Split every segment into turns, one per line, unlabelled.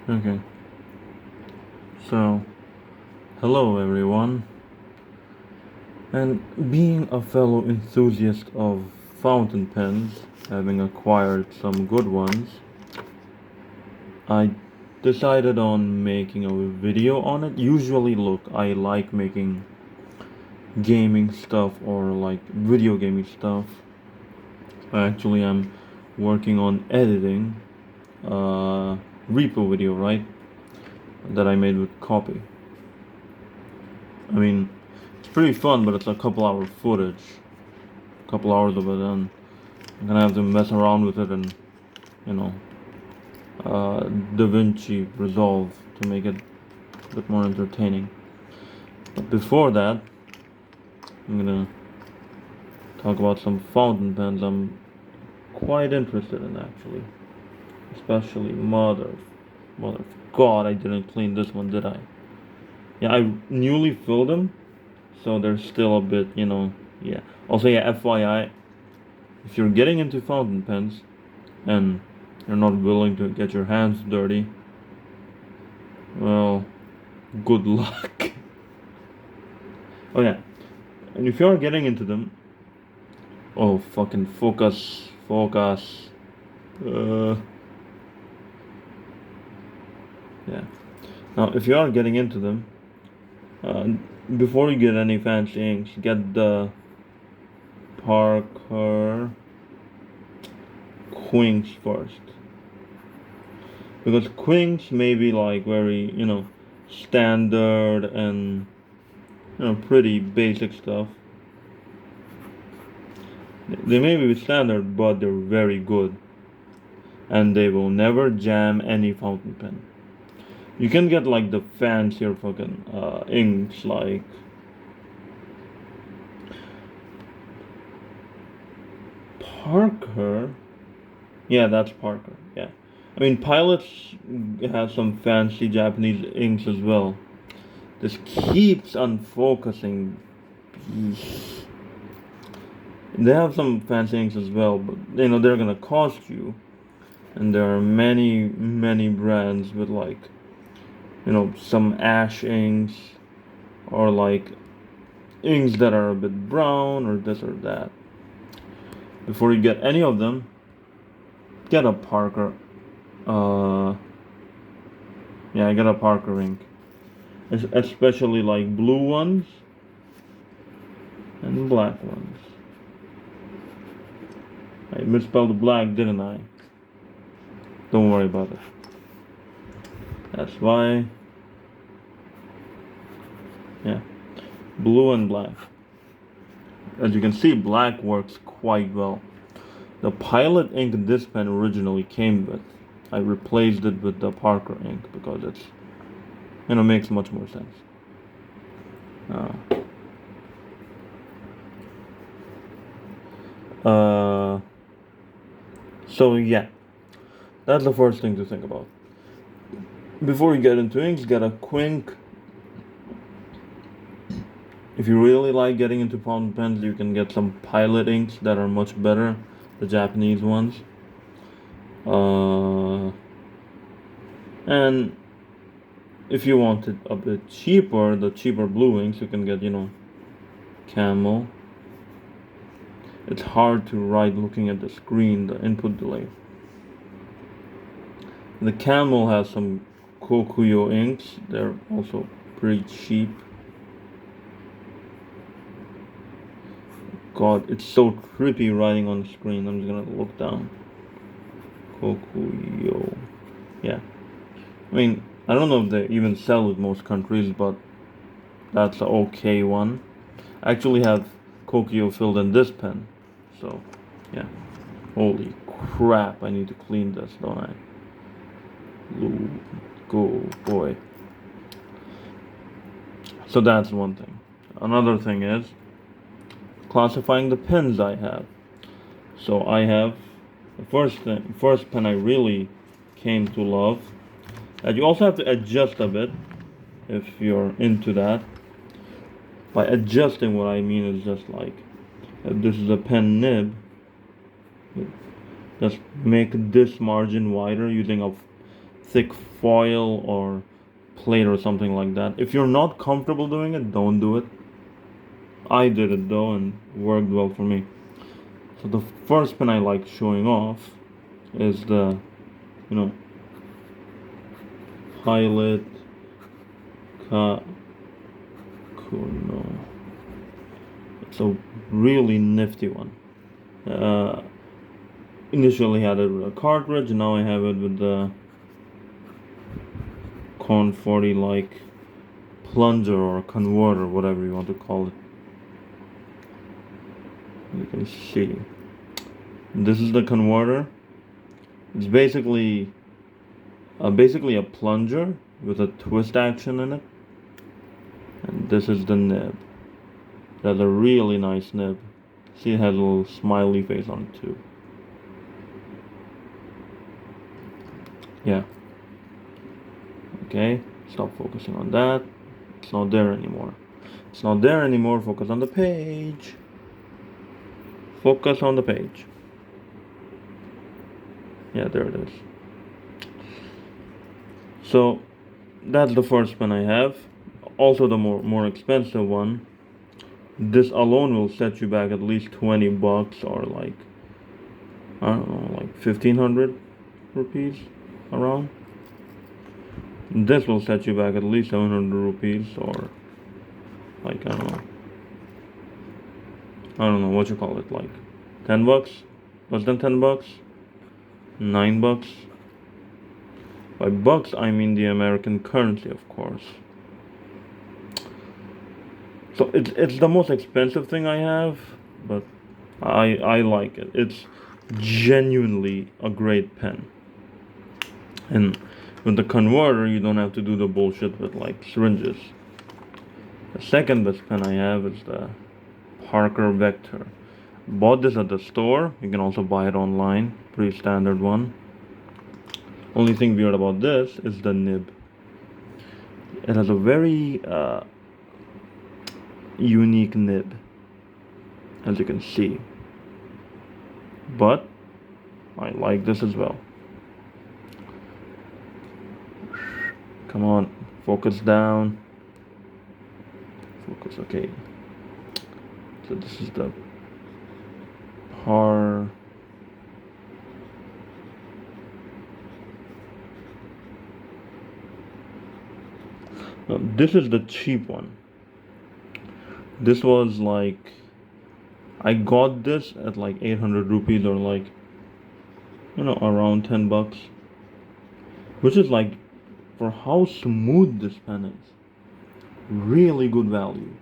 Okay, so hello everyone, and being a fellow enthusiast of fountain pens, having acquired some good ones, I decided on making a video on it. Usually, look, I like making gaming stuff or like video gaming stuff. Actually, I'm working on editing a repo video, right? That I made with Copy. I mean, it's pretty fun, but it's a couple hour footage. A couple hours of it, and I'm gonna have to mess around with it and, you know, DaVinci Resolve to make it a bit more entertaining. But before that, I'm gonna talk about some fountain pens I'm quite interested in actually. Especially mother. God, I didn't clean this one, did I? Yeah, I newly filled them, so they're still a bit, yeah. Also, yeah, FYI, if you're getting into fountain pens and you're not willing to get your hands dirty, well, good luck. Oh yeah, and if you're getting into them, oh fucking focus. Uh, yeah. Now, if you are getting into them, uh, before you get any fancy inks, get the Parker Quinks first, because Quinks may be like very, standard and pretty basic stuff. They may be standard, but they're very good, and they will never jam any fountain pen. You can get like the fancier fucking inks like Parker. Yeah, that's Parker. Yeah, I mean Pilots has some fancy Japanese inks as well. This keeps on focusing. They have some fancy inks as well, but they're gonna cost you. And there are many brands with like some ash inks or like inks that are a bit brown or this or that. Before you get any of them, get a Parker. Uh, yeah, get a Parker ink, especially like blue ones and black ones. I misspelled the black, didn't I? Don't worry about it. That's why. Yeah, blue and black. As you can see, black works quite well. The Pilot ink this pen originally came with, I replaced it with the Parker ink because it's, makes much more sense. So yeah, that's the first thing to think about. Before you get into inks, get a Quink. If you really like getting into fountain pens, you can get some Pilot inks that are much better, the Japanese ones. And if you want it a bit cheaper, the cheaper blue inks, you can get, Camel. It's hard to write looking at the screen, the input delay. The Camel has some Kokuyo inks, they're also pretty cheap. God, it's so trippy writing on the screen. I'm just gonna look down. Kokuyo. Yeah. I mean, I don't know if they even sell it in most countries, but that's an okay one. I actually have Kokuyo filled in this pen. So, yeah. Holy crap, I need to clean this, don't I? Go, boy. So that's one thing. Another thing is classifying the pens I have. So I have the first pen I really came to love. And you also have to adjust a bit if you're into that. By adjusting, what I mean is just like if this is a pen nib, just make this margin wider using a thick foil or plate or something like that. If you're not comfortable doing it, don't do it. I did it though and worked well for me. So the first pen I like showing off is the, you know, Pilot Kakuno. It's a really nifty one. Initially had it with a cartridge, now I have it with the Con 40 like plunger or converter, whatever you want to call it. You can see this is the converter. It's basically a plunger with a twist action in it, and this is the nib. It has a really nice nib. See, it has a little smiley face on it too. Yeah. Okay, stop focusing on that. It's not there anymore. It's not there anymore. Focus on the page. Focus on the page. Yeah, there it is. So that's the first pen I have. Also the more expensive one. This alone will set you back at least $20 or like, I don't know, like 1,500 rupees around. This will set you back at least 700 rupees or like, I don't know what you call it, like $10? Less than $10? $9? By bucks I mean the American currency, of course. So it's the most expensive thing I have, but I like it. It's genuinely a great pen. And with the converter, you don't have to do the bullshit with like syringes. The second best pen I have is the Parker Vector. Bought this at the store. You can also buy it online. Pretty standard one. Only thing weird about this is the nib. It has a very unique nib, as you can see. But I like this as well. Come on, focus down. Focus, okay. So this is the par. No, this is the cheap one. This was like, I got this at like 800 rupees or like, around $10, which is like, for how smooth this pen is, really good value.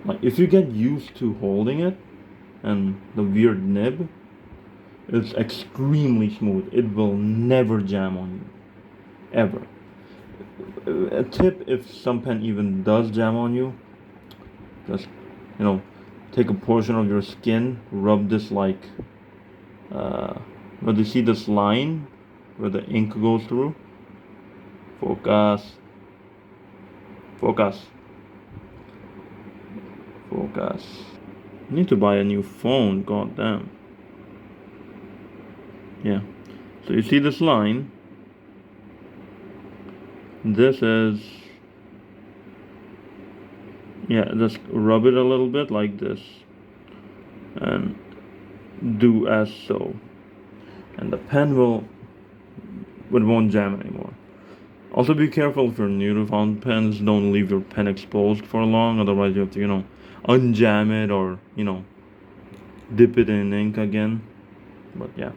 Like if you get used to holding it and the weird nib, it's extremely smooth. It will never jam on you, ever. A tip, if some pen even does jam on you, just take a portion of your skin, rub this like where you see this line where the ink goes through. Focus. Focus. Focus. I need to buy a new phone, god damn. Yeah. So you see this line? This is, yeah, just rub it a little bit like this and do as so, and the pen won't jam anymore. Also be careful if you're new to fountain pens. Don't leave your pen exposed for long, otherwise you have to unjam it or dip it in ink again. But yeah,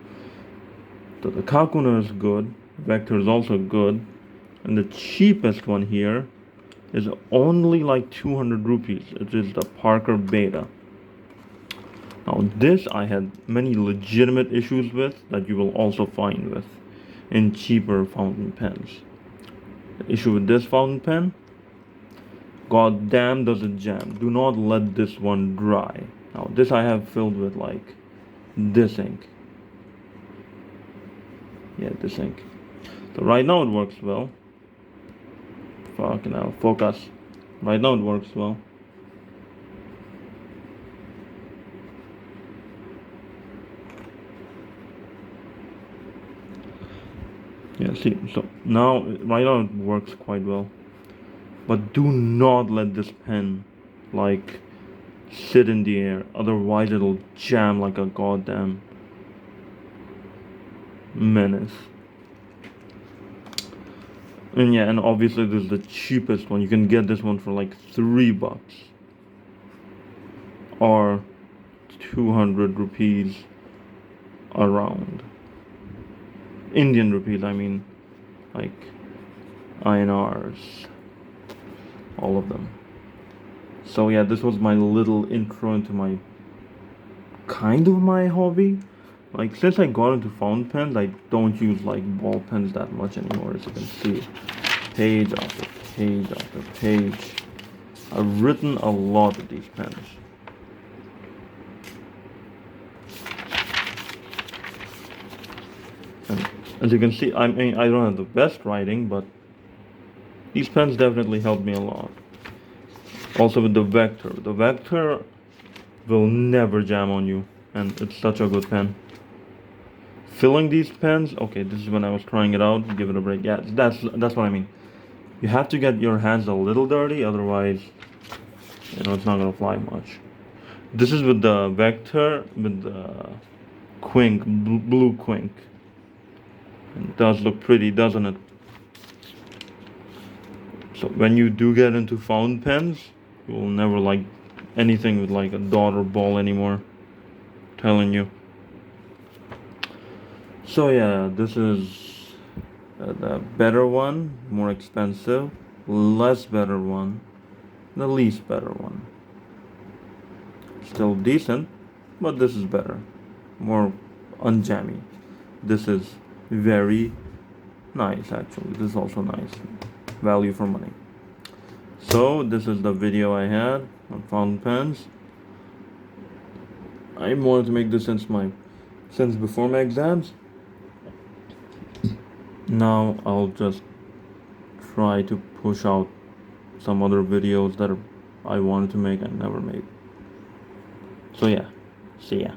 so the Kakuno is good, Vector is also good, and the cheapest one here is only like 200 rupees. It is the Parker Beta. Now this I had many legitimate issues with that you will also find with in cheaper fountain pens. The issue with this fountain pen, god damn does it jam. Do not let this one dry. Now this I have filled with like this ink. Yeah, this ink. So right now it works well. Fucking hell, focus. Right now it works well. Yeah, see, so now, right now it works quite well. But do not let this pen, like, sit in the air, otherwise it'll jam like a goddamn menace. And yeah, and obviously this is the cheapest one. You can get this one for like $3 or 200 rupees around. Indian rupees, I mean, like INRs, all of them. So yeah, this was my little intro into my kind of my hobby. Like, since I got into fountain pens, I don't use like ball pens that much anymore, as you can see. Page after page after page. I've written a lot of these pens. And as you can see, I mean, I don't have the best writing, but these pens definitely helped me a lot. Also with the Vector. The Vector will never jam on you, and it's such a good pen. Filling these pens, okay, this is when I was trying it out. Give it a break. Yeah, that's what I mean. You have to get your hands a little dirty, otherwise, it's not gonna fly much. This is with the Vector, with the Quink, blue Quink. It does look pretty, doesn't it? So when you do get into fountain pens, you will never like anything with like a dot or ball anymore. I'm telling you. So yeah, this is the better one, more expensive, less better one, the least better one. Still decent, but this is better, more unjammy. This is very nice actually. This is also nice, value for money. So this is the video I had on fountain pens. I wanted to make this since before my exams. Now I'll just try to push out some other videos that I wanted to make and never made. So yeah, see ya.